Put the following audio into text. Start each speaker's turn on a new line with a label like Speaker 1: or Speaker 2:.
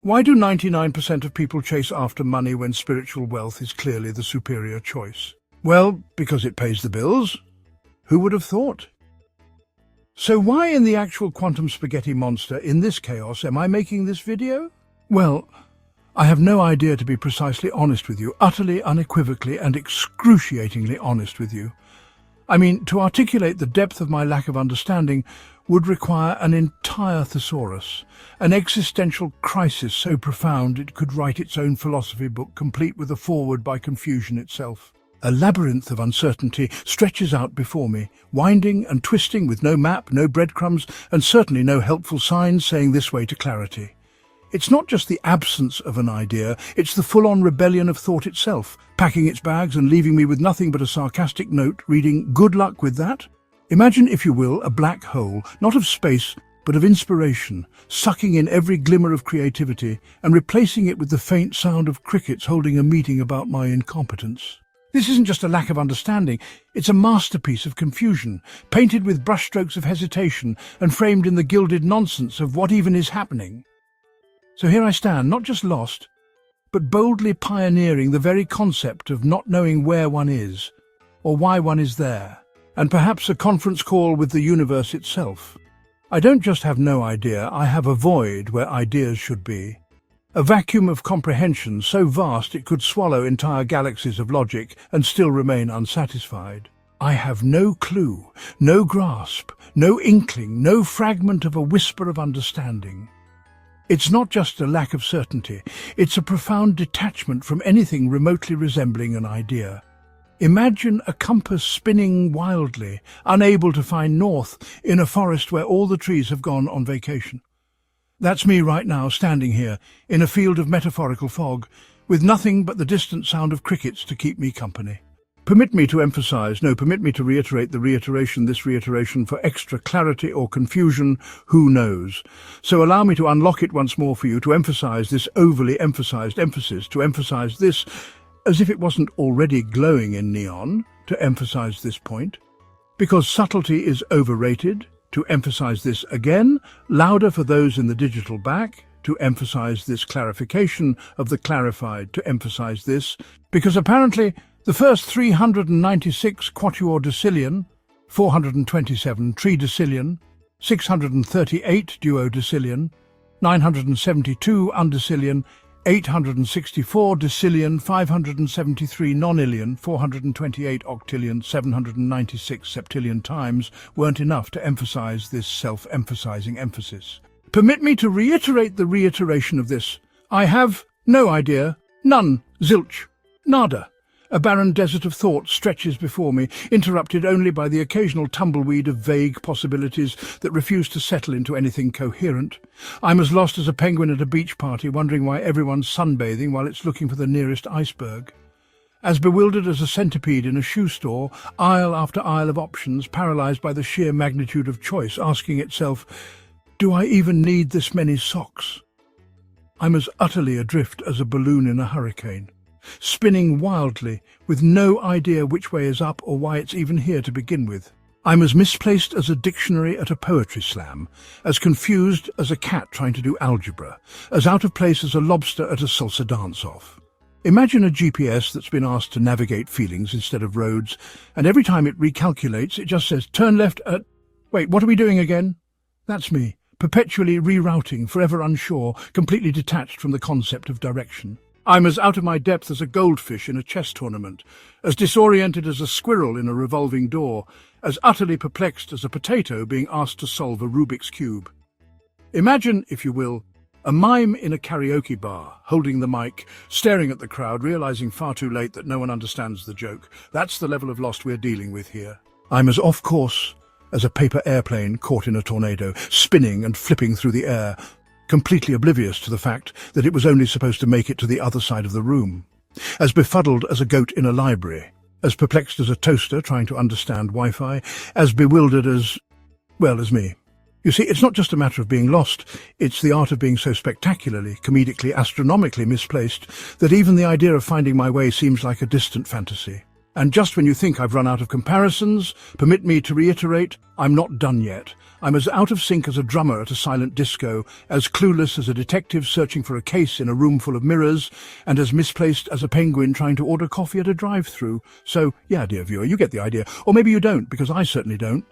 Speaker 1: Why do 99% of people chase after money when spiritual wealth is clearly the superior choice? Well, because it pays the bills. Who would have thought? So why in the actual quantum spaghetti monster, in this chaos, am I making this video? Well, I have no idea, to be precisely honest with you, utterly, unequivocally and excruciatingly honest with you. I mean, to articulate the depth of my lack of understanding would require an entire thesaurus, an existential crisis so profound it could write its own philosophy book, complete with a foreword by Confucian itself. A labyrinth of uncertainty stretches out before me, winding and twisting with no map, no breadcrumbs, and certainly no helpful signs saying this way to clarity. It's not just the absence of an idea, it's the full-on rebellion of thought itself, packing its bags and leaving me with nothing but a sarcastic note reading, "Good luck with that." Imagine, if you will, a black hole, not of space, but of inspiration, sucking in every glimmer of creativity and replacing it with the faint sound of crickets holding a meeting about my incompetence. This isn't just a lack of understanding, it's a masterpiece of confusion, painted with brushstrokes of hesitation and framed in the gilded nonsense of what even is happening. So here I stand, not just lost, but boldly pioneering the very concept of not knowing where one is, or why one is there, and perhaps a conference call with the universe itself. I don't just have no idea, I have a void where ideas should be. A vacuum of comprehension so vast it could swallow entire galaxies of logic and still remain unsatisfied. I have no clue, no grasp, no inkling, no fragment of a whisper of understanding. It's not just a lack of certainty, it's a profound detachment from anything remotely resembling an idea. Imagine a compass spinning wildly, unable to find north in a forest where all the trees have gone on vacation. That's me right now, standing here, in a field of metaphorical fog, with nothing but the distant sound of crickets to keep me company. Permit me to reiterate this reiteration for extra clarity or confusion, who knows. So allow me to unlock it once more for you, to emphasize this overly emphasized emphasis, to emphasize this as if it wasn't already glowing in neon, to emphasize this point. Because subtlety is overrated, to emphasize this again, louder for those in the digital back, to emphasize this clarification of the clarified, to emphasize this, because apparently the first 396 quatuordecillion, 427 tridecillion, 638 duodecillion, 972 undecillion, 864 decillion, 573 nonillion, 428 octillion, 796 septillion times weren't enough to emphasize this self-emphasizing emphasis. Permit me to reiterate the reiteration of this. I have no idea, none, zilch, nada. A barren desert of thought stretches before me, interrupted only by the occasional tumbleweed of vague possibilities that refuse to settle into anything coherent. I'm as lost as a penguin at a beach party, wondering why everyone's sunbathing while it's looking for the nearest iceberg. As bewildered as a centipede in a shoe store, aisle after aisle of options, paralyzed by the sheer magnitude of choice, asking itself, do I even need this many socks? I'm as utterly adrift as a balloon in a hurricane, spinning wildly, with no idea which way is up or why it's even here to begin with. I'm as misplaced as a dictionary at a poetry slam, as confused as a cat trying to do algebra, as out of place as a lobster at a salsa dance-off. Imagine a GPS that's been asked to navigate feelings instead of roads, and every time it recalculates, it just says, turn left at... Wait, what are we doing again? That's me, perpetually rerouting, forever unsure, completely detached from the concept of direction. I'm as out of my depth as a goldfish in a chess tournament, as disoriented as a squirrel in a revolving door, as utterly perplexed as a potato being asked to solve a Rubik's Cube. Imagine, if you will, a mime in a karaoke bar, holding the mic, staring at the crowd, realizing far too late that no one understands the joke. That's the level of lost we're dealing with here. I'm as off course as a paper airplane caught in a tornado, spinning and flipping through the air, completely oblivious to the fact that it was only supposed to make it to the other side of the room. As befuddled as a goat in a library, as perplexed as a toaster trying to understand Wi-Fi, as bewildered as me. You see, it's not just a matter of being lost, it's the art of being so spectacularly, comedically, astronomically misplaced that even the idea of finding my way seems like a distant fantasy. And just when you think I've run out of comparisons, permit me to reiterate, I'm not done yet. I'm as out of sync as a drummer at a silent disco, as clueless as a detective searching for a case in a room full of mirrors, and as misplaced as a penguin trying to order coffee at a drive-through. So, yeah, dear viewer, you get the idea. Or maybe you don't, because I certainly don't.